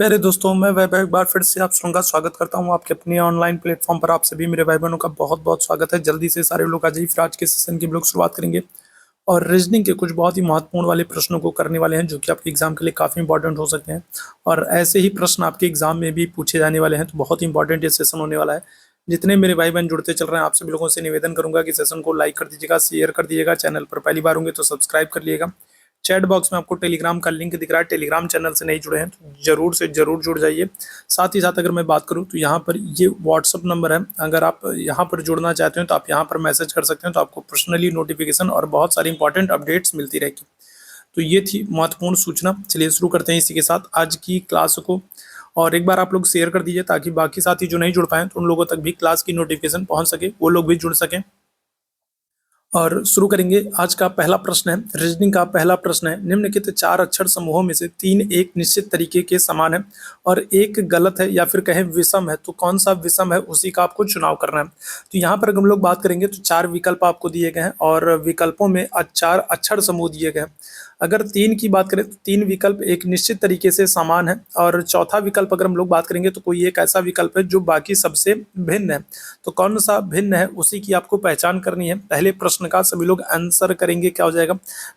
प्यारे दोस्तों, मैं वैभव एक बार फिर से आप सबका स्वागत करता हूं आपके अपने ऑनलाइन प्लेटफॉर्म पर। आप सभी मेरे भाई बहनों का बहुत बहुत स्वागत है। जल्दी से सारे लोग आ जाइए, फिर आज के सेशन की हम लोग शुरुआत करेंगे और रीजनिंग के कुछ बहुत ही महत्वपूर्ण वाले प्रश्नों को करने वाले हैं, जो कि आपके एग्जाम के लिए काफ़ी इंपॉर्टेंट हो सकते हैं। और ऐसे ही प्रश्न आपके एग्जाम में भी पूछे जाने वाले हैं, तो बहुत ही इंपॉर्टेंट ये सेशन होने वाला है। जितने मेरे भाई बहन जुड़ते चल रहे हैं, आप सभी लोगों से निवेदन करूंगा कि सेशन को लाइक कर दीजिएगा, शेयर कर दीजिएगा। चैनल पर पहली बार होंगे तो सब्सक्राइब कर लीजिएगा। चैट बॉक्स में आपको टेलीग्राम का लिंक दिख रहा है, टेलीग्राम चैनल से नहीं जुड़े हैं तो जरूर से जरूर जुड़ जाइए। साथ ही साथ अगर मैं बात करूं तो यहाँ पर ये व्हाट्सअप नंबर है, अगर आप यहाँ पर जुड़ना चाहते हो तो आप यहाँ पर मैसेज कर सकते हैं, तो आपको पर्सनली नोटिफिकेशन और बहुत सारी इंपॉर्टेंट अपडेट्स मिलती रहेगी। तो ये थी महत्वपूर्ण सूचना। चलिए शुरू करते हैं इसी के साथ आज की क्लास को। और एक बार आप लोग शेयर कर दीजिए ताकि बाकी साथी जो नहीं जुड़ पाए तो उन लोगों तक भी क्लास की नोटिफिकेशन पहुंच सके, वो लोग भी जुड़ सकें। और शुरू करेंगे। आज का पहला प्रश्न है, रीजनिंग का पहला प्रश्न है, निम्नलिखित चार अक्षर समूहों में से तीन एक निश्चित तरीके के समान है और एक गलत है या फिर कहें विषम है, तो कौन सा विषम है उसी का आपको चुनाव करना है। तो यहाँ पर हम लोग बात करेंगे तो चार विकल्प आपको दिए गए हैं और विकल्पों में चार अक्षर समूह दिए गए हैं। अगर तीन की बात करें तो तीन विकल्प एक निश्चित तरीके से समान है, और चौथा विकल्प अगर हम लोग बात करेंगे तो कोई एक ऐसा विकल्प है जो बाकी सबसे भिन्न है। तो कौन सा भिन्न है उसी की आपको पहचान करनी है। पहले प्रश्न का सभी लोग आंसर करेंगे, क्या हो जाएगा।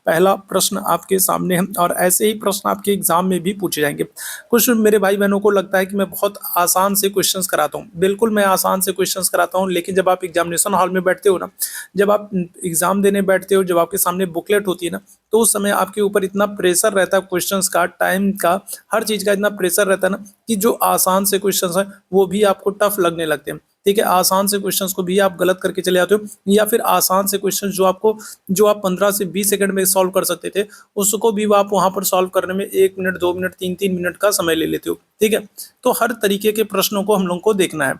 पहला प्रश्न आपके सामने है और ऐसे ही प्रश्न आपके एग्जाम में भी पूछे जाएंगे। कुछ मेरे भाई बहनों को लगता है कि मैं बहुत आसान से क्वेश्चंस कराता हूँ। बिल्कुल मैं आसान से क्वेश्चंस कराता हूँ, लेकिन जब आप एग्जामिनेशन हॉल में बैठते हो ना, जब आप एग्जाम देने बैठते हो, जब आपके सामने बुकलेट होती है ना, तो उस समय आपके ऊपर इतना प्रेशर रहता है, क्वेश्चंस का, टाइम का, हर चीज का इतना प्रेशर रहता है ना, कि जो आसान से क्वेश्चंस हैं वो भी आपको टफ लगने लगते हैं। ठीक है, आसान से क्वेश्चंस को भी आप गलत करके चले आते हो, या फिर आसान से क्वेश्चंस जो आप 15 से 20 सेकंड में सॉल्व कर सकते थे, उसको भी आप वहां पर सॉल्व करने में 1 मिनट 2 मिनट 3 मिनट का समय ले लेते हो। ठीक है, तो हर तरीके के प्रश्नों को हम लोग को देखना है,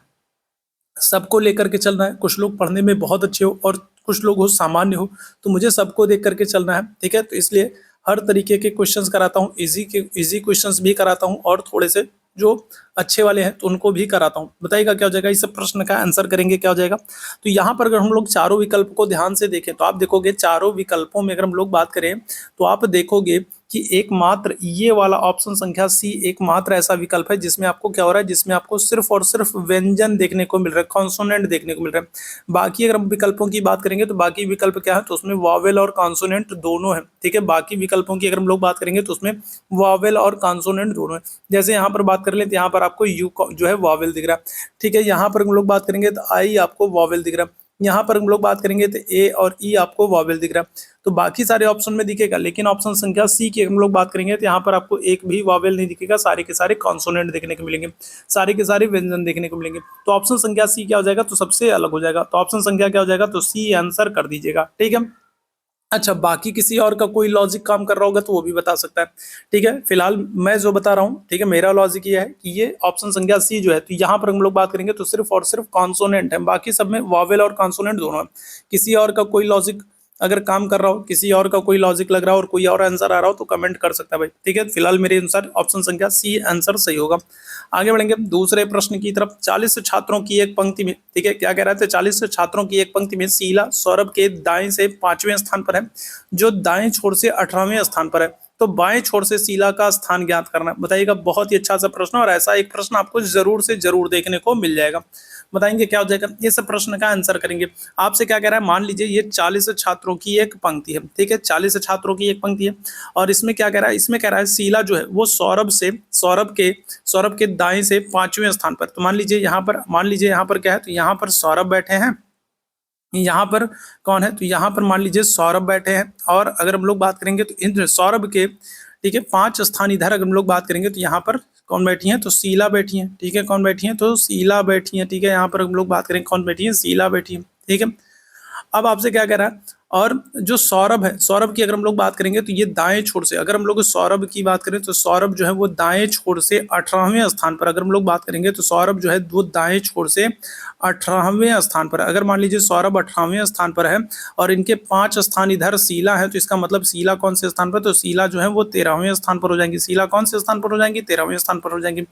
सबको लेकर के चलना है। कुछ लोग पढ़ने में बहुत अच्छे हो और कुछ लोग हो सामान्य हो, तो मुझे सबको देख करके चलना है। ठीक है, तो इसलिए हर तरीके के क्वेश्चंस कराता हूँ, इजी क्वेश्चंस भी कराता हूँ और थोड़े से जो अच्छे वाले हैं तो उनको भी कराता हूँ। बताइएगा क्या हो जाएगा, इस प्रश्न का आंसर करेंगे क्या हो जाएगा। तो यहाँ पर अगर हम लोग चारों विकल्प को ध्यान से देखें तो आप देखोगे चारों विकल्पों में अगर हम लोग बात करें तो आप देखोगे कि एकमात्र ये वाला ऑप्शन संख्या सी एकमात्र ऐसा विकल्प है जिसमें आपको क्या हो रहा है, जिसमें आपको सिर्फ और सिर्फ व्यंजन देखने को मिल रहा है, कॉन्सोनेंट देखने को मिल रहा है। बाकी अगर हम विकल्पों की बात करेंगे तो बाकी विकल्प क्या है, तो उसमें वावेल और कॉन्सोनेंट दोनों है। ठीक है, बाकी विकल्पों की अगर हम लोग बात करेंगे तो उसमें वावेल और कॉन्सोनेंट दोनों है। जैसे यहाँ पर बात कर ले तो यहाँ पर आपको यू जो है वावेल दिख रहा है। ठीक है, यहाँ पर हम लोग बात करेंगे तो आई आपको वावेल दिख रहा है। यहाँ पर हम लोग बात करेंगे तो ए और ई आपको वावेल दिख रहा है। तो बाकी सारे ऑप्शन में दिखेगा, लेकिन ऑप्शन संख्या सी की हम लोग बात करेंगे तो यहाँ पर आपको एक भी वावेल नहीं दिखेगा, सारे के सारे कॉन्सोनेंट देखने को मिलेंगे, सारे के सारे व्यंजन देखने को मिलेंगे। तो ऑप्शन संख्या सी क्या हो जाएगा, तो सबसे अलग हो जाएगा। तो ऑप्शन संख्या क्या हो जाएगा, तो सी आंसर कर दीजिएगा। ठीक है, अच्छा बाकी किसी और का कोई लॉजिक काम कर रहा होगा तो वो भी बता सकता है। ठीक है, फिलहाल मैं जो बता रहा हूँ, ठीक है, मेरा लॉजिक ये है कि ये ऑप्शन संख्या सी जो है, तो यहाँ पर हम लोग बात करेंगे तो सिर्फ और सिर्फ कॉन्सोनेंट है, बाकी सब में वावेल और कॉन्सोनेंट दोनों है। किसी और का कोई लॉजिक अगर काम कर रहा हो, किसी और का कोई लॉजिक लग रहा हो और कोई और आंसर आ रहा हो तो कमेंट कर सकता है भाई। ठीक है, फिलहाल मेरे अनुसार ऑप्शन संख्या सी आंसर सही होगा। आगे बढ़ेंगे दूसरे प्रश्न की तरफ। 40 छात्रों की एक पंक्ति में, ठीक है, क्या कह रहा है, 40 छात्रों की एक पंक्ति में शीला सौरभ के दाएं से 5वें स्थान पर है, जो दाएं छोर से 18वें स्थान पर है, तो बाएं छोर से शीला का स्थान ज्ञात करना। बताइएगा, बहुत ही अच्छा सा प्रश्न, और ऐसा एक प्रश्न आपको जरूर से जरूर देखने को मिल जाएगा। बताएंगे क्या हो जाएगा, ये सब प्रश्न का आंसर करेंगे। आपसे क्या कह रहा है, मान लीजिए ये 40 छात्रों की एक पंक्ति है। ठीक है, 40 छात्रों की एक पंक्ति है और इसमें क्या कह रहा है, इसमें कह रहा है शीला जो है वो सौरभ के दाएं से 5वें स्थान पर। तो मान लीजिए यहाँ पर क्या है, तो यहाँ पर सौरभ बैठे हैं, यहाँ पर कौन है, तो यहाँ पर मान लीजिए सौरभ बैठे हैं। और अगर हम लोग बात करेंगे तो इन सौरभ के, ठीक है, 5 स्थान इधर अगर हम लोग बात करेंगे तो यहाँ पर कौन बैठी है, तो शीला बैठी है। ठीक है, कौन बैठी है, तो शीला बैठी है। ठीक है, यहाँ पर हम लोग बात करेंगे कौन बैठी है, शीला बैठी है। ठीक है, अब आपसे क्या कह रहा है, और जो सौरभ है, सौरभ की अगर हम लोग बात करेंगे तो ये दाएं छोर से, अगर हम लोग सौरभ की बात करें तो सौरभ जो है वो दाएं छोर से 18वें स्थान पर, अगर हम लोग बात करेंगे तो सौरभ जो है वो दाएं छोर से 18वें स्थान पर। अगर मान लीजिए सौरभ 18वें स्थान पर है और इनके 5 स्थान इधर शीला है, तो इसका मतलब शीला कौन से स्थान पर, तो शीला जो है वो 13वें स्थान पर हो जाएंगी। शीला कौन से स्थान पर हो जाएंगी, 13वें स्थान पर हो जाएंगी।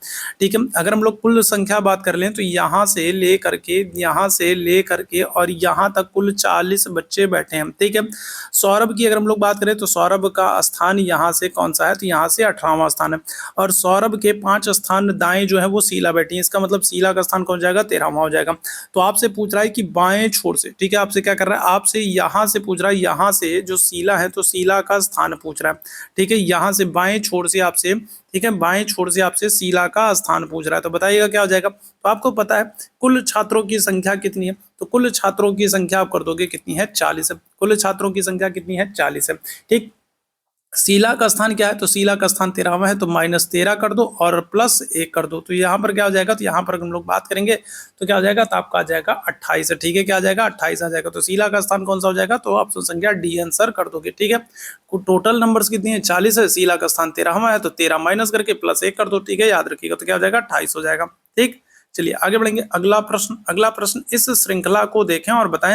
ठीक है, अगर हम लोग कुल संख्या बात कर लें तो यहाँ से ले करके और यहाँ तक कुल 40 बच्चे बैठे हैं। ठीक है। सौरभ की अगर हम लोग बात करें तो सौरभ का स्थान यहाँ से कौन सा है, तो यहाँ से 18वां स्थान है, और सौरभ के 5 स्थान दाएं जो है वो शीला बैठी है, इसका मतलब शीला का स्थान कौन जाएगा, 13वां हो जाएगा। तो आपसे पूछ रहा है कि बाएं छोर से, ठीक है, आपसे क्या कर रहा है, आपसे यहाँ से पूछ रहा है, यहाँ से जो शीला है तो शीला का स्थान पूछ रहा है, ठीक है, यहाँ से बाएं छोर से आपसे, ठीक है, बाएं छोर से आपसे शीला का स्थान पूछ रहा है, तो बताइएगा क्या हो जाएगा। तो आपको पता है कुल छात्रों की संख्या कितनी है, तो कुल छात्रों की संख्या आप कर दोगे कितनी है, 40 है, कुल छात्रों की संख्या कितनी है, 40 है, ठीक। शीला का स्थान क्या है, तो शीला का स्थान 13वां है, तो -13 कर दो और +1 कर दो, तो यहाँ पर क्या हो जाएगा, तो यहाँ पर हम लोग बात करेंगे तो क्या हो जाएगा, तो आपका आ जाएगा 28 है, ठीक है, क्या आ जाएगा, 28 आ जाएगा। तो शीला का स्थान कौन सा हो जाएगा, तो ऑप्शन संख्या डी आंसर कर दोगे, ठीक है। टोटल नंबर्स कितनी है, 40 है, शीला का स्थान 13वां है, तो 13 माइनस करके +1 कर दो, ठीक है, याद रखिएगा, तो क्या हो जाएगा, 28 हो जाएगा, ठीक। चलिए आगे बढ़ेंगे, अगला प्रश्न, इस श्रृंखला को देखें और बताएं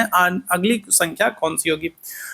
अगली संख्या कौन सी होगी।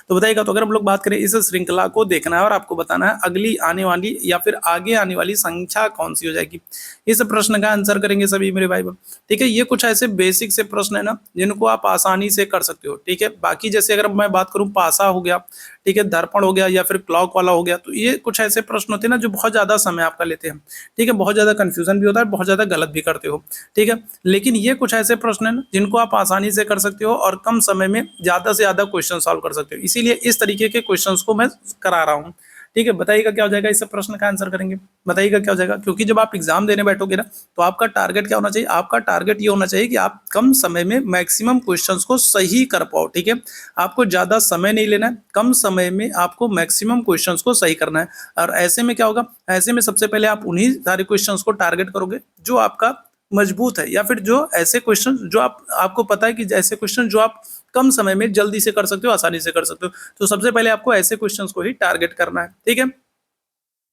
तो बताइएगा, तो अगर हम लोग बात करें इस श्रृंखला को देखना है और आपको बताना है अगली आने वाली या फिर आगे आने वाली संख्या कौन सी हो जाएगी, इस प्रश्न का आंसर करेंगे सभी मेरे भाई बहन, ठीक है। ये कुछ ऐसे बेसिक से प्रश्न है ना जिनको आप आसानी से कर सकते हो, ठीक है। बाकी जैसे अगर मैं बात करूं पासा हो गया, ठीक है, दर्पण हो गया या फिर क्लॉक वाला हो गया, तो ये कुछ ऐसे प्रश्न होते हैं ना जो बहुत ज्यादा समय आपका लेते हैं, ठीक है, बहुत ज्यादा कंफ्यूजन भी होता है, बहुत ज्यादा गलत भी करते हो, ठीक है। लेकिन ये कुछ ऐसे प्रश्न है ना जिनको आप आसानी से कर सकते हो और कम समय में ज्यादा से ज्यादा क्वेश्चन सॉल्व कर सकते हो, इसीलिए इस तरीके के क्वेश्चंस को मैं करा रहा हूँ, ठीक है। बताइएगा क्या हो जाएगा, इस प्रश्न का आंसर करेंगे, बताइएगा क्या हो जाएगा, क्योंकि जब आप एग्जाम देने बैठोगे ना तो आपका टारगेट क्या होना चाहिए, आपका टारगेट ये होना चाहिए कि आप कम समय में मैक्सिमम क्वेश्चंस को सही कर पाओ, ठीक है। आपको ज्यादा समय नहीं लेना है, कम समय में आपको मैक्सिमम क्वेश्चंस को सही करना है, और ऐसे में क्या होगा, ऐसे में सबसे पहले आप उन्हीं सारे क्वेश्चंस को टारगेट करोगे जो आपका मजबूत है, या फिर जो ऐसे क्वेश्चन जो आपको पता है कि ऐसे क्वेश्चन जो आप कम समय में जल्दी से कर सकते हो, आसानी से कर सकते हो, तो सबसे पहले आपको ऐसे क्वेश्चंस को ही टारगेट करना है, ठीक है।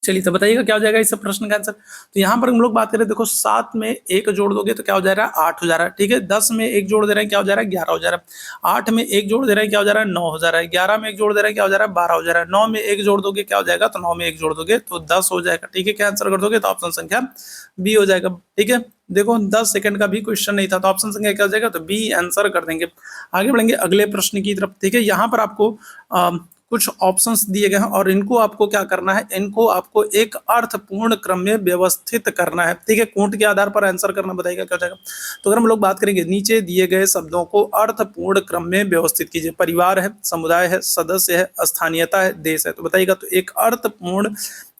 चलिए तो बताइएगा क्या हो जाएगा इस प्रश्न का आंसर। तो यहाँ पर हम लोग बात करें, देखो 7 में 1 जोड़ दोगे तो क्या हो जा रहा है, 8 हो जा रहा है, ठीक है। 10 में 1 जोड़ दे रहे हैं, क्या हो जा रहा है, 11 हो जा रहा है। 8 में 1 जोड़ दे रहे हैं, क्या हो जा रहा है, 9 हो जा रहा है। 11 में 1 जोड़ दे रहे हैं, क्या हो जा रहा है, 12 हो जा रहा है। 9 में 1 जोड़ दोगे क्या हो जाएगा, तो 9 में 1 जोड़ दोगे तो 10 हो जाएगा, ठीक है। क्या आंसर कर दोगे, तो ऑप्शन संख्या बी हो जाएगा, ठीक है। देखो 10 सेकंड का भी क्वेश्चन नहीं था, तो ऑप्शन संख्या क्या हो जाएगा, तो बी आंसर कर देंगे। आगे बढ़ेंगे अगले प्रश्न की तरफ, ठीक है। यहाँ पर आपको कुछ ऑप्शंस दिए गए हैं और इनको आपको क्या करना है, इनको आपको एक अर्थपूर्ण क्रम में व्यवस्थित करना है, ठीक है। कोट के आधार पर आंसर करना, बताइएगा क्या हो जाएगा। तो अगर हम लोग बात करेंगे, नीचे दिए गए शब्दों को अर्थपूर्ण क्रम में व्यवस्थित कीजिए। परिवार है, समुदाय है, सदस्य है, स्थानीयता है, देश है, तो बताइएगा। तो एक अर्थपूर्ण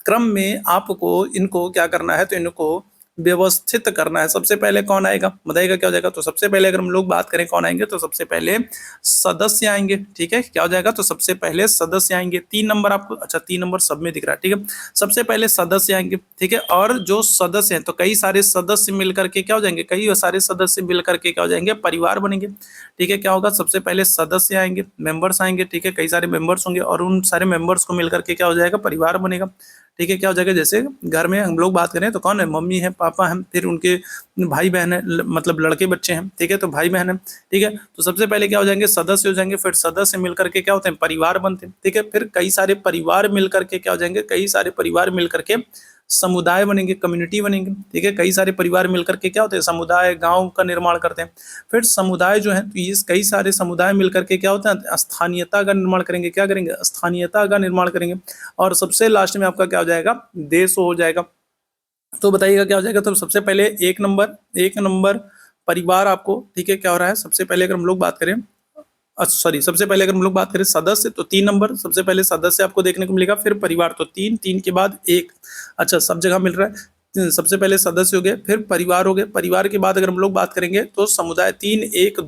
क्रम में आपको इनको क्या करना है, तो इनको व्यवस्थित करना है। सबसे पहले कौन आएगा, बताइएगा क्या हो जाएगा। तो सबसे पहले अगर हम लोग बात करें कौन आएंगे, तो सबसे पहले सदस्य आएंगे, ठीक है। क्या हो जाएगा, तो सबसे पहले सदस्य आएंगे। 3 नंबर आपको, अच्छा 3 नंबर सब में दिख रहा है, ठीक है। सबसे पहले सदस्य आएंगे, ठीक है। और जो सदस्य हैं तो कई सारे सदस्य मिलकर के क्या हो जाएंगे, कई सारे सदस्य मिलकर के क्या हो जाएंगे, परिवार बनेंगे, ठीक है। क्या होगा, सबसे पहले सदस्य आएंगे, मेंबर्स आएंगे, ठीक है। कई सारे मेंबर्स होंगे और उन सारे मेंबर्स को मिलकर के क्या हो जाएगा, परिवार बनेगा, ठीक है। क्या हो जाएगा, जैसे घर में हम लोग बात करें तो कौन है, मम्मी है, पापा हैं, फिर उनके भाई बहन है, मतलब लड़के बच्चे हैं, ठीक है, तो भाई बहन है, ठीक है। तो सबसे पहले क्या हो जाएंगे, सदस्य हो जाएंगे, फिर सदस्य मिलकर के क्या होते हैं, परिवार बनते हैं, ठीक है। फिर कई सारे परिवार मिलकर के क्या हो जाएंगे, कई सारे परिवार मिलकर के समुदाय बनेंगे, कम्युनिटी बनेंगे, ठीक है। कई सारे परिवार मिलकर के क्या होते हैं, समुदाय, गांव का निर्माण करते हैं। फिर समुदाय जो है, तो ये कई सारे समुदाय मिलकर के क्या होता है, स्थानीयता का निर्माण करेंगे, क्या करेंगे, स्थानीयता का निर्माण करेंगे। और सबसे लास्ट में आपका क्या हो जाएगा, देश हो जाएगा। तो बताइएगा क्या हो जाएगा। तो सबसे पहले एक नंबर परिवार आपको, ठीक है, क्या हो रहा है, सबसे पहले अगर हम लोग बात करें, सॉरी, सबसे पहले अगर हम लोग बात करें सदस्य, तो 3 नंबर सबसे पहले सदस्य आपको देखने को मिलेगा, फिर परिवार, तो 3 के बाद 1, अच्छा सब जगह मिल रहा है। सबसे पहले सदस्य हो गए, फिर परिवार हो गए, परिवार के बाद अगर हम लोग बात करेंगे तो समुदाय, 3 1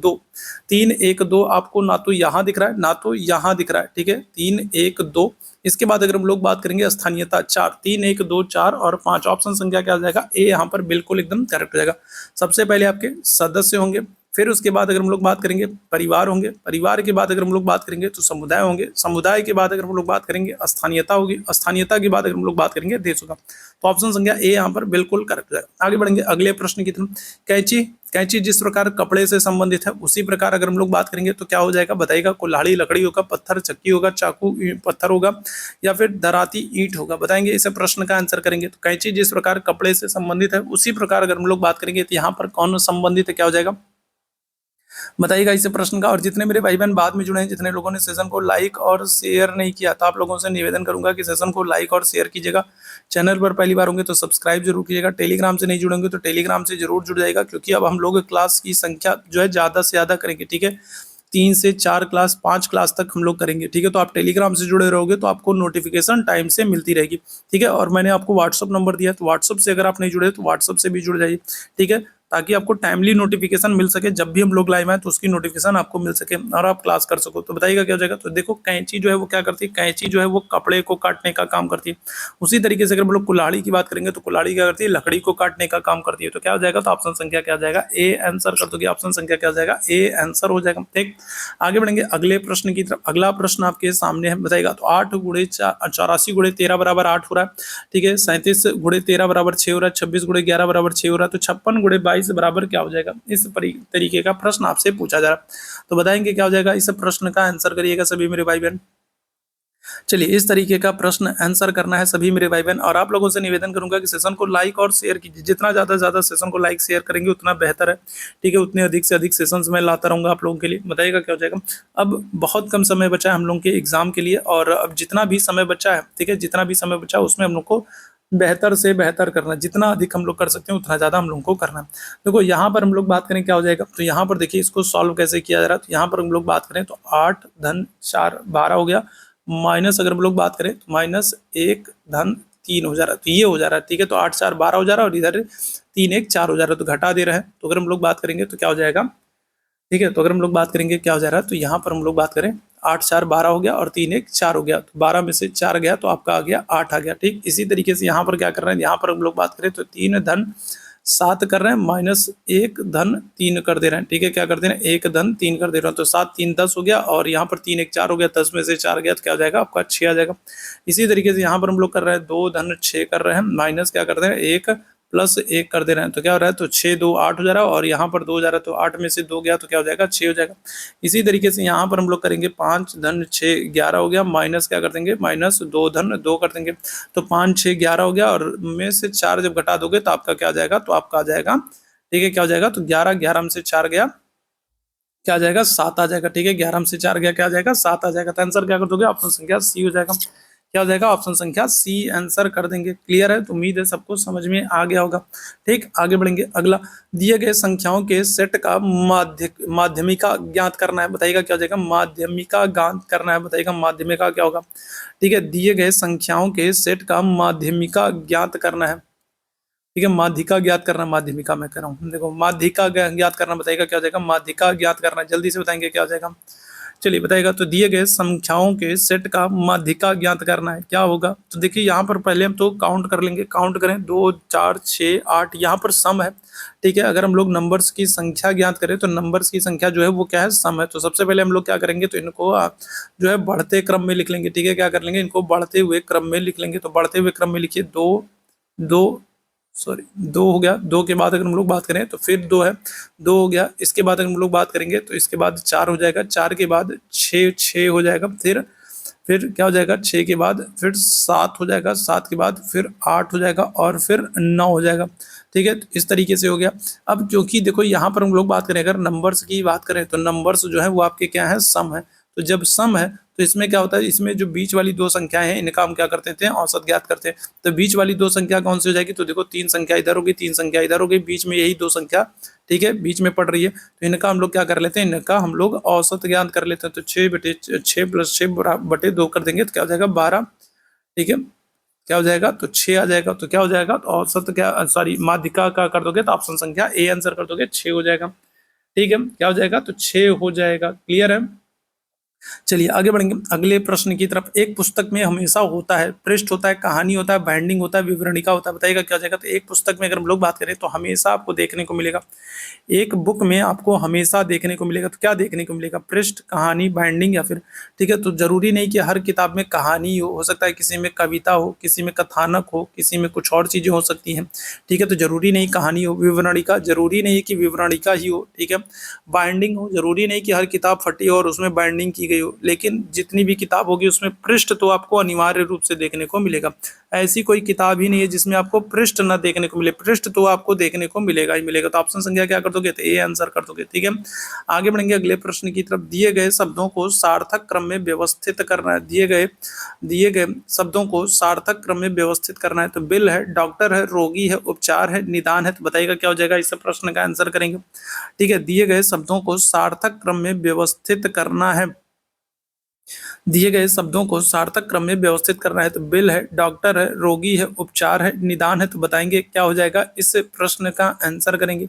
2 आपको ना तो यहाँ दिख रहा है ना तो यहाँ दिख रहा है, ठीक है। 3 1 2, इसके बाद अगर हम लोग बात करेंगे स्थानीयता, 4, 3 1 2 4 और 5, ऑप्शन संख्या क्या हो जाएगा, ए यहाँ पर बिल्कुल एकदम करेक्ट हो जाएगा। सबसे पहले आपके सदस्य होंगे, फिर उसके बाद अगर हम लोग बात करेंगे परिवार होंगे, परिवार के बाद अगर हम लोग बात करेंगे तो समुदाय होंगे, समुदाय के बाद अगर हम लोग बात करेंगे स्थानीयता होगी, स्थानीयता के बाद अगर हम लोग बात करेंगे देश होगा। तो ऑप्शन संख्या ए यहाँ पर बिल्कुल करेक्ट हो जाएगा। आगे बढ़ेंगे अगले प्रश्न की तरफ। कैंची जिस प्रकार कपड़े से संबंधित है उसी प्रकार अगर हम लोग बात करेंगे तो क्या हो जाएगा, बताइएगा। कुल्हाड़ी लकड़ी होगा, पत्थर चक्की होगा, चाकू पत्थर होगा, या फिर दराती ईंट होगा, बताएंगे। इसे प्रश्न का आंसर करेंगे। तो कैंची जिस प्रकार कपड़े से संबंधित है उसी प्रकार अगर हम लोग बात करेंगे तो यहाँ पर कौन संबंधित है, क्या हो जाएगा, बताइएगा इस प्रश्न का। और जितने मेरे भाई बहन बाद में जुड़े हैं, जितने लोगों ने सेशन को लाइक और शेयर नहीं किया, तो आप लोगों से निवेदन करूंगा कि सेशन को लाइक और शेयर कीजिएगा। चैनल पर पहली बार होंगे तो सब्सक्राइब जरूर कीजिएगा। टेलीग्राम से नहीं जुड़ेंगे तो टेलीग्राम से जरूर जुड़ जाएगा, क्योंकि अब हम लोग क्लास की संख्या जो है ज़्यादा से ज़्यादा करेंगे। ठीक है, 3 से 4 क्लास, 5 क्लास तक हम लोग करेंगे। ठीक है, तो आप टेलीग्राम से जुड़े रहोगे तो आपको नोटिफिकेशन टाइम से मिलती रहेगी। ठीक है, और मैंने आपको व्हाट्सअप नंबर दिया, तो व्हाट्सअप से अगर आप नहीं जुड़े तो व्हाट्सअप से भी जुड़ जाइए। ठीक है, ताकि आपको टाइमली नोटिफिकेशन मिल सके, जब भी हम लोग लाइव आए तो उसकी नोटिफिकेशन आपको मिल सके और आप क्लास कर सको। तो बताइएगा क्या हो जाएगा। तो देखो, कैंची जो है वो क्या करती है, कैंची जो है वो कपड़े को काटने का काम करती है। उसी तरीके से अगर हम लोग कुल्हाड़ी की बात करेंगे तो कुल्हाड़ी क्या करती है, लकड़ी को काटने का काम करती है। तो क्या हो जाएगा, तो ऑप्शन संख्या क्या हो जाएगा, ए आंसर कर दोगे। ऑप्शन संख्या क्या हो जाएगा, ए आंसर हो जाएगा। ठीक, आगे बढ़ेंगे अगले प्रश्न की तरफ। अगला प्रश्न आपके सामने है, बताएगा। तो 8 गुणे 84 गुणे 13 बराबर 8 हो रहा है। ठीक है, 37 गुणे 13 बराबर 6 हो रहा है। 26 गुणे 11 बराबर 6 हो रहा है। तो 56 गुणे 22 बराबर क्या हो जाएगा। इस तरीके का प्रश्न आपसे पूछा जा रहा है, तो बताएंगे क्या हो जाएगा। इस प्रश्न का आंसर करिएगा सभी मेरे भाई बहन। चलिए, इस तरीके का प्रश्न आंसर करना है सभी मेरे भाई बहन। और आप लोगों से निवेदन करूंगा कि सेशन को लाइक और शेयर कीजिए। जितना ज्यादा से ज्यादा सेशन को लाइक शेयर करेंगे उतना बेहतर है। ठीक है, उतने अधिक से अधिक सेशंस मैं लाता रहूंगा आप लोगों के लिए। बताइएगा क्या हो जाएगा। अब बहुत कम समय बचा है हम लोगों के एग्जाम के लिए, और अब जितना भी समय बचा है, ठीक है, जितना भी समय बचा है उसमें हम लोग को बेहतर से बेहतर करना है। जितना अधिक हम लोग कर सकते हैं उतना ज़्यादा हम लोगों को करना है। देखो, यहाँ पर हम लोग बात करें क्या हो जाएगा। तो यहाँ पर देखिए इसको सॉल्व कैसे किया जा रहा है। तो यहाँ पर हम लोग बात करें तो 8 धन 4 12 हो गया, माइनस अगर हम लोग बात करें तो -1 धन 3 हो जा रहा है। तो ये हो जा रहा है। ठीक है, तो 8 4 12 हो जा रहा है, और इधर 3 1 4 हो जा रहा है, तो घटा दे रहे हैं। तो अगर हम लोग बात करेंगे तो क्या हो जाएगा। ठीक है, तो अगर हम लोग बात करेंगे क्या हो जा रहा है, तो यहाँ पर हम लोग बात करें 8 4 12 हो गया और 3 1 4 हो गया। तो 12 में से 4 गया तो आपका आ गया 8 आ गया। ठीक, इसी तरीके से यहाँ पर क्या कर रहे हैं, यहाँ पर हम लोग बात करें तो 3 धन 7 कर रहे हैं, -1 धन 3 कर दे रहे हैं। ठीक है, क्या कर दे रहे हैं, 1 धन 3 कर दे रहे हैं। तो 7 3 10 हो गया, और यहाँ पर 3 1 4 हो गया। 10 में से 4 गया तो क्या हो जाएगा, आपका 6 आ जाएगा। इसी तरीके से यहाँ पर हम लोग कर रहे हैं 2 धन 6 कर रहे हैं, माइनस क्या कर रहे हैं, 1 प्लस 1 कर दे रहे हैं। तो क्या हो रहा है, तो 6 2 8 हो जा रहा है, और यहाँ पर 2 हो जा रहा है। तो 8 में से 2 गया तो क्या हो जाएगा, 6 हो जाएगा। इसी तरीके से यहाँ पर हम लोग करेंगे 5 धन 6 11 हो गया, माइनस क्या कर देंगे, -2 धन 2 कर देंगे। तो 5 6 11 हो गया, और में से 4 जब घटा दोगे तो आपका क्या आ जाएगा, तो आपका आ जाएगा। ठीक है, क्या हो जाएगा, तो 11 11 में से 4 गया, क्या आ जाएगा, 7 आ जाएगा। ठीक है, 11 में से 4 गया, क्या आ जाएगा, 7 आ जाएगा। तो आंसर क्या कर दोगे, ऑप्शन संख्या सी हो जाएगा। क्या हो जाएगा, ऑप्शन संख्या सी आंसर कर देंगे। क्लियर है, तो उम्मीद है सबको समझ में आ गया होगा। ठीक, आगे बढ़ेंगे। अगला, दिए गए संख्याओं के सेट का माध्यमिका ज्ञात करना है। बताइएगा क्या हो जाएगा, माध्यमिका ज्ञात करना है। बताइएगा माध्यमिका क्या होगा। ठीक है, दिए गए संख्याओं के सेट का माध्यमिका ज्ञात करना है। ठीक है, माध्यिका ज्ञात करना, माध्यमिका मैं कह रहा हूँ। देखो, माध्यिका ज्ञात करना, बताइएगा क्या हो जाएगा, माध्यिका ज्ञात करना। जल्दी से बताएंगे क्या हो जाएगा। चलिए बताइएगा। तो दिए गए संख्याओं के सेट का माध्यिका ज्ञात करना है, क्या होगा। तो देखिए, यहाँ पर पहले हम तो काउंट कर लेंगे। काउंट करें 2 4 6 8, यहाँ पर सम है। ठीक है, अगर हम लोग नंबर्स की संख्या ज्ञात करें तो नंबर्स की संख्या जो है वो क्या है, सम है। तो सबसे पहले हम लोग क्या करेंगे, तो इनको जो है बढ़ते क्रम में लिख लेंगे। ठीक है, क्या कर लेंगे, इनको बढ़ते हुए क्रम में लिख लेंगे। तो बढ़ते हुए क्रम में लिखिए, 2 2 सॉरी 2 हो गया। 2 के बाद अगर हम लोग बात करें तो फिर 2 है, 2 हो गया। इसके बाद अगर हम लोग बात करेंगे तो इसके बाद 4 हो जाएगा। 4 के बाद 6 हो जाएगा। फिर क्या हो जाएगा, 6 के बाद फिर 7 हो जाएगा। 7 के बाद फिर 8 हो जाएगा, और फिर 9 हो जाएगा। ठीक है, तो इस तरीके से हो गया। अब क्योंकि देखो, यहाँ पर हम लोग बात करें, अगर नंबर्स की बात करें तो नंबर्स जो है वो आपके क्या है, सम है। तो जब सम है तो इसमें क्या होता है, इसमें जो बीच वाली 2 संख्याएं हैं इनका हम क्या करते थे, औसत ज्ञात करते हैं। तो बीच वाली 2 संख्या कौन सी हो जाएगी, तो देखो 3 संख्या इधर होगी, 3 संख्या इधर होगी, बीच में यही 2 संख्या, ठीक है, बीच में पड़ रही है। तो इनका हम लोग क्या कर लेते हैं, इनका हम लोग औसत ज्ञात कर लेते हैं। तो 6 + 6 बटे 2 कर देंगे तो क्या हो जाएगा, 12। ठीक है, क्या हो जाएगा, तो 6 आ जाएगा। तो क्या हो जाएगा, तो औसत क्या, सॉरी, माध्यिका का कर दोगे तो ऑप्शन संख्या ए आंसर कर दोगे, 6 हो जाएगा। ठीक है, क्या हो जाएगा, तो 6 हो जाएगा। क्लियर है। चलिए आगे बढ़ेंगे अगले प्रश्न की तरफ। एक पुस्तक में हमेशा होता है, पृष्ठ होता है, कहानी होता है, बाइंडिंग होता है, विवरणिका होता है। बताइएगा क्या हो जाएगा। तो एक पुस्तक में अगर हम लोग बात करें तो हमेशा आपको देखने को मिलेगा, एक बुक में आपको हमेशा देखने को मिलेगा। तो क्या देखने को मिलेगा, पृष्ठ, कहानी, बाइंडिंग, या फिर, ठीक है, तो जरूरी नहीं कि हर किताब में कहानी हो सकता है किसी में कविता हो, किसी में कथानक हो, किसी में कुछ और चीजें हो सकती हैं। ठीक है, तो जरूरी नहीं कहानी हो। विवरणिका, जरूरी नहीं कि विवरणिका ही हो। ठीक है, बाइंडिंग हो, जरूरी नहीं कि हर किताब फटी हो और उसमें बाइंडिंग की गई हो, लेकिन जितनी भी किताब होगी उसमें पृष्ठ तो आपको अनिवार्य रूप से देखने को मिलेगा। ऐसी कोई किताब ही नहीं है जिसमें आपको पृष्ठ न देखने को मिले, पृष्ठ तो आपको देखने को मिलेगा ही मिलेगा। तो ऑप्शन संख्या क्या कर दोगे, तो ए आंसर कर दोगे। ठीक है, आगे बढ़ेंगे अगले प्रश्न की तरफ। दिए गए शब्दों को सार्थक क्रम में व्यवस्थित करना है। दिए गए शब्दों को सार्थक क्रम में व्यवस्थित करना है। तो बिल है, डॉक्टर है, रोगी है, उपचार है, निदान है। तो बताइएगा क्या हो जाएगा, इस प्रश्न का आंसर करेंगे। ठीक है, दिए गए शब्दों को सार्थक क्रम में व्यवस्थित करना है। दिए गए शब्दों को सार्थक क्रम में व्यवस्थित करना है। तो बिल है, डॉक्टर है, रोगी है, उपचार है, निदान है। तो बताएंगे क्या हो जाएगा, इस प्रश्न का आंसर करेंगे।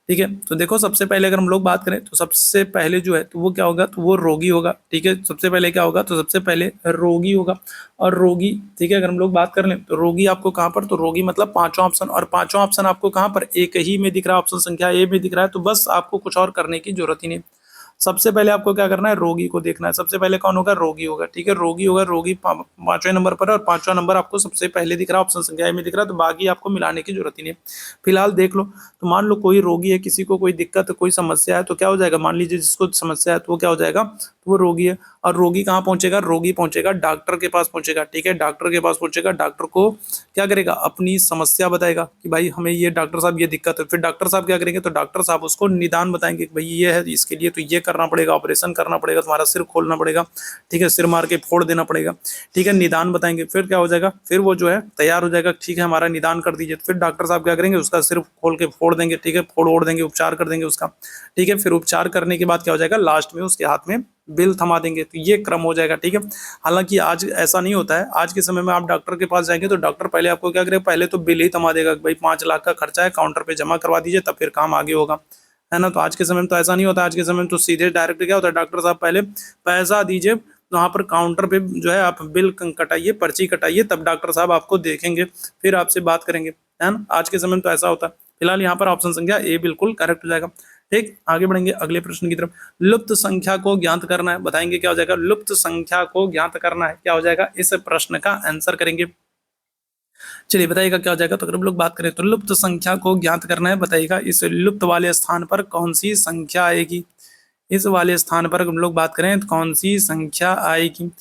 ठीक है, तो देखो सबसे पहले अगर हम लोग बात करें तो सबसे पहले जो है तो वो क्या होगा, तो वो रोगी होगा। ठीक है, सबसे पहले क्या होगा, तो सबसे पहले रोगी होगा। और रोगी, ठीक है, अगर हम लोग बात कर लें तो रोगी आपको कहाँ पर, तो रोगी मतलब पांचवा ऑप्शन, और पांचवा ऑप्शन आपको कहाँ पर, एक ही में दिख रहा है, ऑप्शन संख्या ए में दिख रहा है। तो बस आपको कुछ और करने की जरूरत ही नहीं। सबसे पहले आपको क्या करना है, रोगी को देखना है। सबसे पहले कौन होगा, रोगी होगा। ठीक है, रोगी होगा, रोगी पांचवें नंबर पर है, और पांचवा नंबर आपको सबसे पहले दिख रहा है, ऑप्शन संख्या में दिख रहा है। तो बाकी आपको मिलाने की जरूरत ही नहीं। फिलहाल देख लो, तो मान लो कोई रोगी है, किसी को कोई दिक्कत, कोई समस्या है, तो क्या हो जाएगा, मान लीजिए जिसको समस्या है तो वो क्या हो जाएगा, तो वो रोगी है। और रोगी कहाँ पहुंचेगा, रोगी पहुंचेगा डॉक्टर के पास पहुंचेगा। ठीक है, डॉक्टर के पास पहुंचेगा, डॉक्टर को क्या करेगा, अपनी समस्या बताएगा कि भाई हमें ये, डॉक्टर साहब ये दिक्कत है। फिर डॉक्टर साहब क्या करेंगे, तो डॉक्टर साहब उसको निदान बताएंगे कि भाई ये है, इसके लिए तो ये करना पड़ेगा, ऑपरेशन करना पड़ेगा, तुम्हारा सिर खोलना पड़ेगा। ठीक है, सिर मार के फोड़ देना पड़ेगा। ठीक है, निदान बताएंगे। फिर क्या हो जाएगा, फिर वो जो है तैयार हो जाएगा, ठीक है हमारा निदान कर दीजिए। फिर डॉक्टर साहब क्या करेंगे, उसका सिर खोल के फोड़ देंगे। ठीक है, फोड़ ओड़ देंगे, उपचार कर देंगे उसका। ठीक है, फिर उपचार करने के बाद क्या हो जाएगा, लास्ट में उसके हाथ में बिल थमा देंगे। तो ये क्रम हो जाएगा। ठीक है, हालांकि आज ऐसा नहीं होता है। आज के समय में आप डॉक्टर के पास जाएंगे तो डॉक्टर पहले आपको क्या करेगा, पहले तो बिल ही थमा देगा कि भाई 5 लाख का खर्चा है, काउंटर पे जमा करवा दीजिए, तब फिर काम आगे होगा, है ना। तो आज के समय में तो ऐसा नहीं होता। आज के समय में तो सीधे डायरेक्ट क्या होता है, डॉक्टर साहब पहले पैसा दीजिए, वहाँ पर काउंटर पे जो है आप बिल कटाइए, पर्ची कटाइए, तब डॉक्टर साहब आपको देखेंगे, फिर आपसे बात करेंगे, है ना। आज के समय में तो ऐसा होता है। फिलहाल यहाँ पर ऑप्शन संख्या ए बिल्कुल करेक्ट हो जाएगा। ठीक, आगे बढ़ेंगे अगले प्रश्न की तरफ। लुप्त संख्या को ज्ञात करना है। बताएंगे क्या हो जाएगा, लुप्त संख्या को ज्ञात करना है, क्या हो जाएगा, इस प्रश्न का आंसर करेंगे। चलिए बताइएगा क्या हो जाएगा। तो अगर हम लोग बात करें तो लुप्त संख्या को ज्ञात करना है। बताइएगा इस लुप्त वाले स्थान पर कौन सी संख्या आएगी। इस वाले स्थान पर हम लोग बात करें तो कौन सी संख्या आएगी,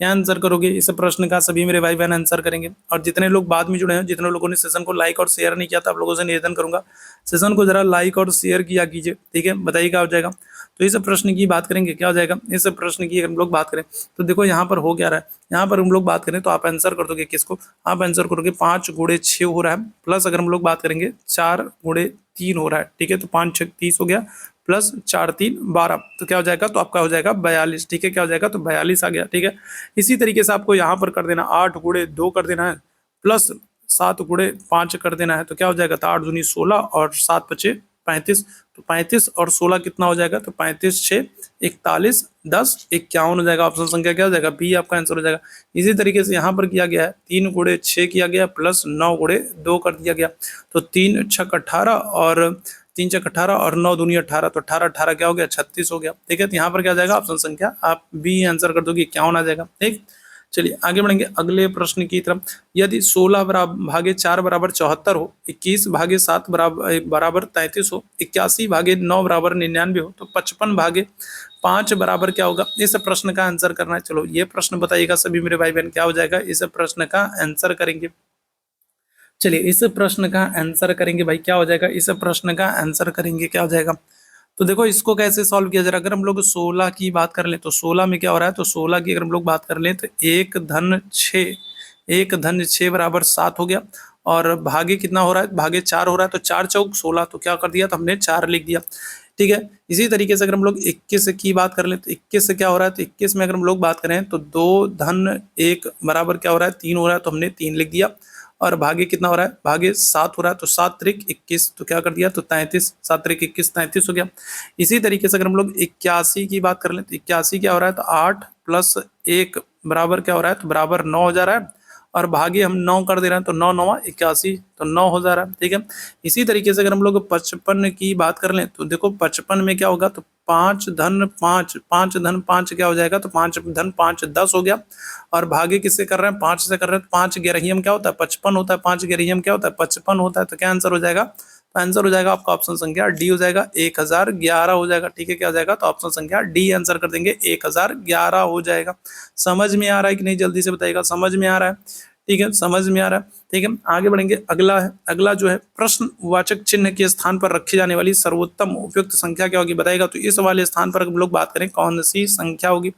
क्या आंसर करोगे इस प्रश्न का। सभी मेरे भाई बहन आंसर करेंगे। और जितने लोग बाद में जुड़े हैं, जितने लोगों ने सेशन को लाइक और शेयर नहीं किया था, आप लोगों से निवेदन करूंगा सेशन को जरा लाइक और शेयर किया कीजिए। ठीक है, बताइए क्या हो जाएगा। तो इस प्रश्न की बात करेंगे, क्या हो जाएगा इस प्रश्न की। अगर हम लोग बात करें तो देखो यहाँ पर हो क्या रहा है, यहाँ पर हम लोग बात करें तो आप आंसर कर दोगे किसको, आप आंसर करोगे 5 गुणे 6 हो रहा है, प्लस अगर हम लोग बात करेंगे 4 गुणे 3 हो रहा है। ठीक है, तो 5 6 30 हो गया, प्लस 4 3 12, तो क्या हो जाएगा, तो आपका हो जाएगा 42। ठीक है, क्या हो जाएगा, तो 42 आ गया। ठीक है, इसी तरीके से आपको यहाँ पर कर देना 8 गुणे 2 कर देना है, प्लस 7 गुणे 5 कर देना है। तो क्या हो जाएगा, तो 8 दूनी 16 और 7 बचे 35। तो 35 और 16 कितना हो जाएगा, तो 35 6 41 10 51 हो जाएगा। ऑप्शन संख्या क्या हो जाएगा, बी आपका आंसर हो जाएगा। इसी तरीके से यहाँ पर किया गया है 3 गुणे 6 किया गया, प्लस 9 गुणे 2 कर दिया गया। तो 3 6 18 और 3 6 18 और 9 दूनी 18, तो 18 18 क्या हो गया, 36 हो गया। ठीक है, तो यहाँ पर क्या जाएगा, ऑप्शन संख्या आप बी आंसर कर दोगे, 51 आ जाएगा। ठीक, चलिए आगे बढ़ेंगे अगले प्रश्न की तरफ। यदि 16 भागे 4 बराबर 74 हो, 21 भागे 7 बराबर 33 हो, 81 भागे 9 बराबर 99 हो, तो 55 भागे 5 बराबर क्या होगा। इस प्रश्न का आंसर करना है। चलो ये प्रश्न बताइएगा सभी मेरे भाई बहन, क्या हो जाएगा, इस प्रश्न का आंसर करेंगे। चलिए इस प्रश्न का आंसर करेंगे भाई, क्या हो जाएगा, इस प्रश्न का आंसर करेंगे, क्या हो जाएगा। तो देखो इसको कैसे सॉल्व किया जाए। अगर हम लोग 16 की बात कर लें तो 16 में क्या हो रहा है, तो 16 की अगर हम लोग बात कर लें तो 1 धन 6 बराबर 7 हो गया, और भागे कितना हो रहा है, भागे 4 हो रहा है, तो 4 चौक 16, तो क्या कर दिया, तो हमने 4 लिख दिया। ठीक है, इसी तरीके से अगर हम लोग 21 की बात कर लें तो 21 से क्या हो रहा है, तो 21 में अगर हम लोग बात करें तो 2 धन 1 बराबर क्या हो रहा है, 3 हो रहा है, तो हमने 3 लिख दिया। और भागे कितना हो रहा है, भागे 7 हो रहा है, तो 7 त्रिक 21, तो क्या कर दिया, तो 33, 7 त्रिक 21 33 हो गया। इसी तरीके से अगर हम लोग 81 की बात कर लें तो 81 क्या हो रहा है, तो 8 प्लस 1 बराबर क्या हो रहा है, तो बराबर 9 हो जा रहा है, और भागे हम 9 कर दे रहे हैं, तो 9 9 81, तो 9 हो जा रहा है। ठीक है, इसी तरीके से अगर हम लोग 55 की बात कर लें तो देखो 55 में क्या होगा, तो 5 धन 5 क्या हो जाएगा, तो 5 धन 5 10 हो गया, और भागे किससे कर रहे हैं, 5 से कर रहे हैं, तो 5 ग्यारहियम क्या होता है, 55 होता है, 5 ग्यारहियम क्या होता है, 55 होता है, तो क्या आंसर हो जाएगा, तो आंसर हो जाएगा आपका ऑप्शन संख्या डी हो जाएगा 1011 हो जाएगा। ठीक है, क्या हो जाएगा, तो ऑप्शन संख्या डी आंसर कर देंगे, 1011 हो जाएगा। समझ में आ रहा है कि नहीं, जल्दी से बताइएगा, समझ में आ रहा है? ठीक है, समझ में आ रहा है। ठीक है, आगे बढ़ेंगे। अगला है, अगला जो है प्रश्नवाचक चिन्ह के स्थान पर रखी जाने वाली सर्वोत्तम उपयुक्त संख्या क्या होगी, बताइएगा। तो इस वाले स्थान पर हम लोग बात करें कौन सी संख्या होगी,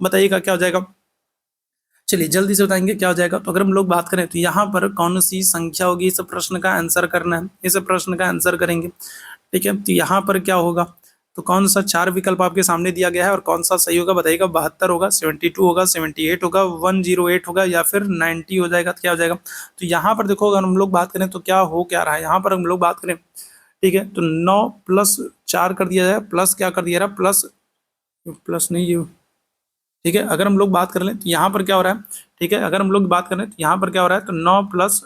बताइएगा क्या हो जाएगा। चलिए जल्दी से बताएंगे क्या हो जाएगा। तो अगर हम लोग बात करें तो यहाँ पर कौन सी संख्या होगी, इस प्रश्न का आंसर करना है, इस प्रश्न का आंसर करेंगे। ठीक है, तो यहाँ पर क्या होगा, तो कौन सा 4 विकल्प आपके सामने दिया गया है और कौन सा सही होगा, बताइएगा। 72 होगा, 72 होगा, 78 होगा, 108 होगा या फिर 90 हो जाएगा, तो क्या हो जाएगा। तो यहाँ पर देखो, अगर हम लोग बात करें तो क्या हो क्या रहा है, यहाँ पर हम लोग बात करें, ठीक है, तो 9 प्लस 4 कर दिया जाए, प्लस क्या कर दिया रहा, प्लस प्लस नहीं ये, ठीक है। अगर हम लोग बात कर लें तो यहाँ पर क्या हो रहा है, ठीक है, अगर हम लोग बात करें तो यहाँ पर क्या हो रहा है, तो 9 प्लस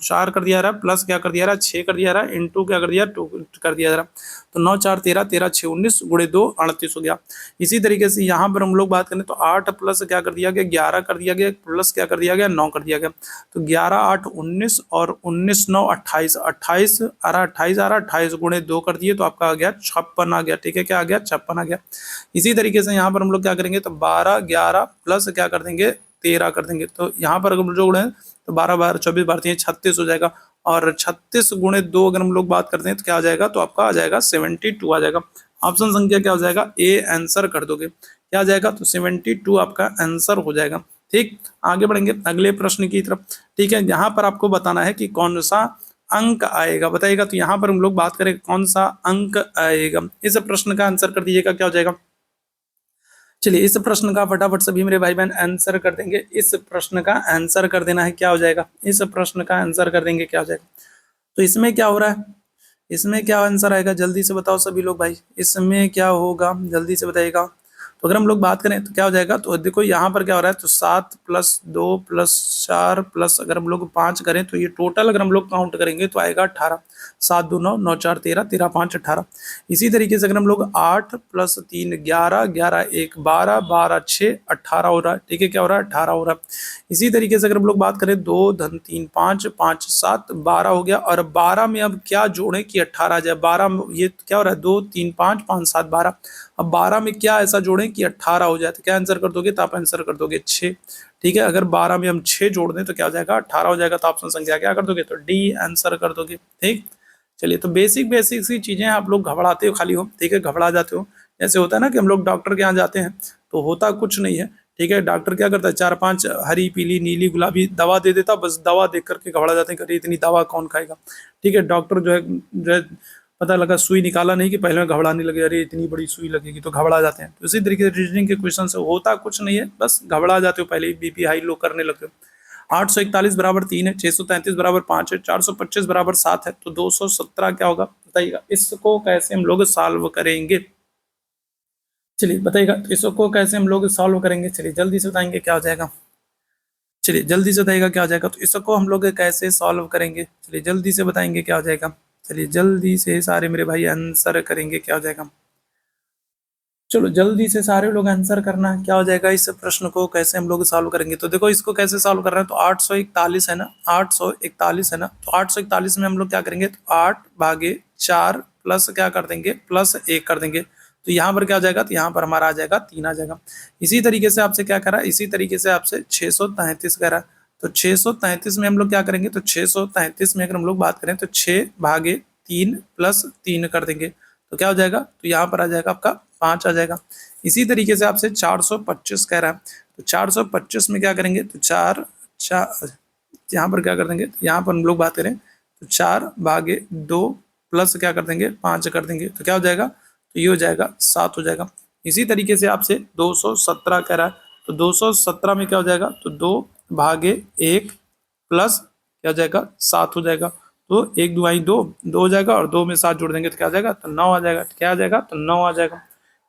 4 कर दिया जा रहा है, प्लस क्या कर दिया रहा है, 6 कर दिया जा रहा है, इंटू क्या कर दिया, 2 कर दिया जा रहा है। तो 9 4 13, 13 6 19, गुणे 2 38 हो गया। इसी तरीके से यहाँ पर हम लोग बात करें तो 8 प्लस क्या कर दिया गया, 11 कर दिया गया, प्लस क्या कर दिया गया, 9 कर दिया गया। तो 11 8 19 और 19 9 28, 28 आ रहा, 28 आ रहा, 28 गुणे 2 कर दिए तो आपका आ गया 56 आ गया। ठीक है, क्या आ गया, 56 आ गया। इसी तरीके से यहाँ पर हम लोग क्या करेंगे, तो 12 11 प्लस क्या कर देंगे, 13 कर देंगे। तो यहाँ पर अगर जो गुणे तो 12 12 24 12 36 हो जाएगा, और 36 गुणे 2 अगर हम लोग बात करते हैं तो क्या आ जाएगा, तो आपका आ जाएगा 72 आ जाएगा। ऑप्शन संख्या क्या हो जाएगा, ए आंसर कर दोगे, क्या आ जाएगा, तो 72 आपका आंसर हो जाएगा। ठीक, आगे बढ़ेंगे अगले प्रश्न की तरफ। ठीक है, यहाँ पर आपको बताना है कि कौन सा अंक आएगा, बताइएगा। तो यहाँ पर हम लोग बात करें कौन सा अंक आएगा, इस प्रश्न का आंसर कर दीजिएगा, क्या हो जाएगा। चलिए इस प्रश्न का फटाफट सभी मेरे भाई बहन आंसर कर देंगे, इस प्रश्न का आंसर कर देना है, क्या हो जाएगा, इस प्रश्न का आंसर कर देंगे, क्या हो जाएगा। तो इसमें क्या हो रहा है, इसमें क्या आंसर आएगा, जल्दी से बताओ सभी लोग भाई, इसमें क्या होगा, जल्दी से बताइएगा। तो अगर हम लोग बात करें तो क्या हो जाएगा, तो देखो यहाँ पर क्या हो रहा है, तो 7 प्लस 2 प्लस 4 प्लस अगर हम लोग 5 करें तो ये टोटल अगर हम लोग काउंट करेंगे तो आएगा 18। 7 2 9, 9 4 13, 13 5 18। इसी तरीके से अगर हम लोग 8 प्लस 3 11, 11 1 12, 12 6 18 हो रहा है। ठीक है, क्या हो रहा है, 18 हो रहा है। इसी तरीके से अगर हम लोग बात करें 2 धन 3 5, 5 7 12 हो गया, और 12 में अब क्या जोड़ें कि 18 आ जाए। 12 में ये क्या हो रहा है, 2 3 5 5 7 12, अब 12 में क्या ऐसा जोड़ें कि 18 हो जाए। तो क्या आंसर कर दोगे, तो आप आंसर कर दोगे 6। ठीक है, अगर 12 में हम 6 जोड़ दें तो क्या हो जाएगा, 18 हो जाएगा। तो ऑप्शन संख्या क्या कर दोगे, तो डी आंसर कर दोगे। ठीक, चलिए तो बेसिक बेसिक सी चीजें आप लोग घबराते हो खाली हो, ठीक है, घबरा जाते हो। जैसे होता है ना कि हम लोग डॉक्टर के यहाँ जाते हैं तो होता कुछ नहीं है। ठीक है, डॉक्टर क्या करता है, 4 5 हरी पीली नीली गुलाबी दवा दे देता, बस दवा देख करके घबरा जाते हैं कि इतनी दवा कौन खाएगा। ठीक है, डॉक्टर जो है पता लगा सुई निकाला नहीं कि पहले में घबराने लगे, अरे इतनी बड़ी सुई लगेगी, तो घबरा जाते हैं। तो इसी तरीके से रीजनिंग के क्वेश्चन से होता कुछ नहीं है, बस घबरा जाते हो, पहले ही बीपी हाई लो करने लगते हो। 841 बराबर 3 है, 633 बराबर 5 है, 425 बराबर 7 है, तो 217 क्या होगा, बताइएगा। इसको कैसे हम लोग सॉल्व करेंगे, चलिए बताइएगा। तो इसको कैसे हम लोग सॉल्व करेंगे, चलिए जल्दी से बताएंगे क्या हो जाएगा। चलिए जल्दी से बताइएगा क्या हो जाएगा। तो इसको हम लोग कैसे सॉल्व करेंगे, चलिए जल्दी से बताएंगे क्या हो जाएगा। चलिए जल्दी से सारे मेरे भाई आंसर करेंगे, क्या हो जाएगा। चलो जल्दी से सारे लोग आंसर करना है, क्या हो जाएगा, इस प्रश्न को कैसे हम लोग सॉल्व करेंगे। तो देखो इसको कैसे सॉल्व कर रहे हैं, तो 841 है ना, 841 है ना, तो 841 में हम लोग क्या करेंगे, तो 8 भागे 4 प्लस क्या कर देंगे, प्लस 1 कर देंगे। तो यहाँ पर क्या हो जाएगा, तो यहाँ पर हमारा आ जाएगा 3 आ जाएगा। इसी तरीके से आपसे क्या करा, इसी तरीके से आपसे 633 करा। तो 633 में हम लोग क्या करेंगे, तो 633 में अगर हम लोग बात करें तो 6 भागे 3 प्लस 3 कर देंगे। तो क्या हो जाएगा, तो यहाँ पर आ जाएगा आपका 5 आ जाएगा। इसी तरीके से आपसे 425 कह रहा है, तो 425 में क्या करेंगे, तो 4 यहाँ पर क्या कर देंगे, तो यहाँ पर हम लोग बात करें तो 4 भागे 2 प्लस क्या कर देंगे, 5 कर देंगे। तो क्या हो जाएगा, तो ये हो जाएगा 7 हो जाएगा। इसी तरीके से आपसे 217 कह रहा है, तो 217 में क्या हो जाएगा, तो 2 भागे 1 प्लस क्या हो जाएगा, 7 हो जाएगा। तो 1 2 2 हो जाएगा, और 2 में 7 जोड़ देंगे तो क्या आ जाएगा, तो 9 आ जाएगा। क्या आ जाएगा, तो 9 आ जाएगा।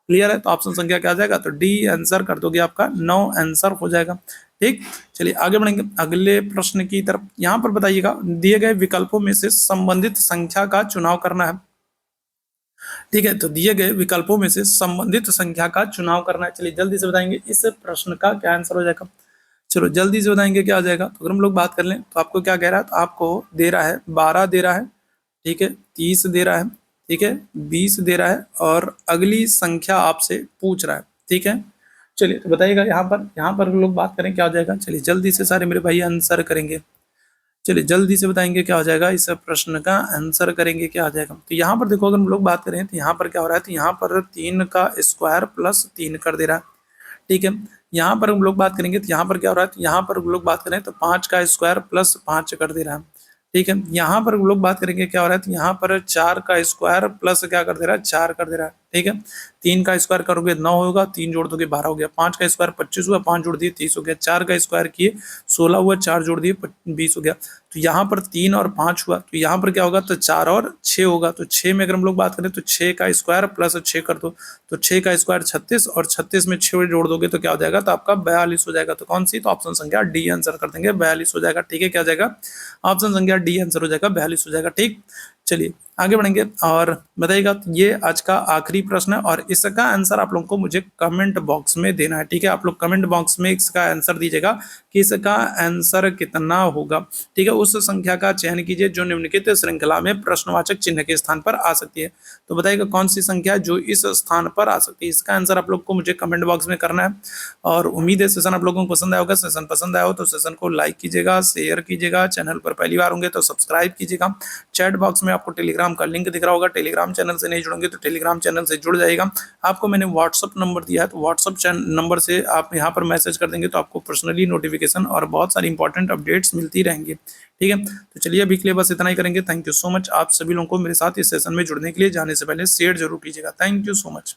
क्लियर है, तो ऑप्शन संख्या क्या आ जाएगा, तो डी आंसर कर दोगे, आपका 9 आंसर हो जाएगा। ठीक, चलिए आगे बढ़ेंगे अगले प्रश्न की तरफ। यहाँ पर बताइएगा, दिए गए विकल्पों में से संबंधित संख्या का चुनाव करना है। ठीक है, तो दिए गए विकल्पों में से संबंधित संख्या का चुनाव करना है। चलिए जल्दी से बताएंगे इस प्रश्न का क्या आंसर हो जाएगा। चलो जल्दी से बताएंगे क्या आ जाएगा। तो अगर हम लोग बात कर लें तो आपको क्या कह रहा है, तो आपको दे रहा है 12 दे रहा है, ठीक है, 30 दे रहा है, ठीक है, 20 दे रहा है और अगली संख्या आपसे पूछ रहा है, ठीक है। चलिए तो बताइएगा यहाँ पर लोग बात करें क्या हो जाएगा। चलिए जल्दी से सारे मेरे भाई आंसर करेंगे। चलिए जल्दी से बताएंगे क्या हो जाएगा, इस प्रश्न का आंसर करेंगे क्या हो जाएगा। तो यहाँ पर देखो, अगर हम लोग बात करें तो यहाँ पर क्या हो रहा है, तो यहाँ पर 3 का स्क्वायर प्लस 3 कर दे रहा है, ठीक है। यहाँ पर हम लोग बात करेंगे तो यहाँ पर क्या हो रहा है, तो यहाँ पर हम लोग बात करें तो 5 का स्क्वायर प्लस 5 कर दे रहा है, ठीक है। यहाँ पर हम लोग बात करेंगे क्या हो रहा है, तो यहाँ पर 4 का स्क्वायर प्लस क्या कर दे रहा है, 4 कर दे रहा है, ठीक है। 3 का स्क्वायर करोगे 9 होगा, 3 जोड़ दोगे 12 हो गया, 5 का स्क्वायर 25 हुआ, 5 जोड़ दिए 30 हो गया, 4 का स्क्वायर किए 16 हुआ, 4 जोड़ दिए 20 हो गया। तो यहाँ पर 3 और 5 हुआ, तो यहाँ पर क्या होगा, तो 4 और 6 होगा। तो 6 में अगर हम लोग बात करें तो 6 का स्क्वायर प्लस 6 कर दो, तो 6 का स्क्वायर 36 और 36 में 6 जोड़ दोगे तो क्या हो जाएगा, तो आपका 42 हो जाएगा। तो कौन सी, तो ऑप्शन संख्या डी आंसर कर देंगे, 42 हो जाएगा, ठीक है। क्या हो जाएगा, ऑप्शन संख्या डी आंसर हो जाएगा, 42 हो जाएगा, ठीक। चलिए आगे बढ़ेंगे और बताइएगा। तो ये आज का आखिरी प्रश्न है और इसका आंसर आप लोगों को मुझे कमेंट बॉक्स में देना है, ठीक है। आप लोग कमेंट बॉक्स में इसका आंसर दीजिएगा कि इसका आंसर कितना होगा, ठीक है। उस संख्या का चयन कीजिए जो निम्नलिखित श्रृंखला में प्रश्नवाचक चिन्ह के स्थान पर आ सकती है। तो बताइएगा कौन सी संख्या जो इस स्थान पर आ सकती है, इसका आंसर आप लोग को मुझे कमेंट बॉक्स में करना है। और उम्मीद है सेशन आप लोगों को पसंद आया होगा। सेशन पसंद आया हो तो सेशन को लाइक कीजिएगा, शेयर कीजिएगा, चैनल पर पहली बार होंगे तो सब्सक्राइब कीजिएगा। चैट बॉक्स में आपको टेलीग्राम का लिंक दिख रहा होगा, टेलीग्राम चैनल से नहीं जुड़ेंगे तो टेलीग्राम चैनल से जुड़ जाइएगा। आपको मैंने व्हाट्सअप नंबर दिया है, तो व्हाट्सअप नंबर से आप यहाँ पर मैसेज कर देंगे तो आपको पर्सनली नोटिफिकेशन और बहुत सारी इंपॉर्टेंट अपडेट्स मिलती रहेंगी, ठीक है। तो चलिए अभी के लिए बस इतना ही करेंगे। Thank you so much. आप सभी लोगों को मेरे साथ इस सेशन में जुड़ने के लिए जाने से पहले शेयर जरूर कीजिएगा। Thank you so much.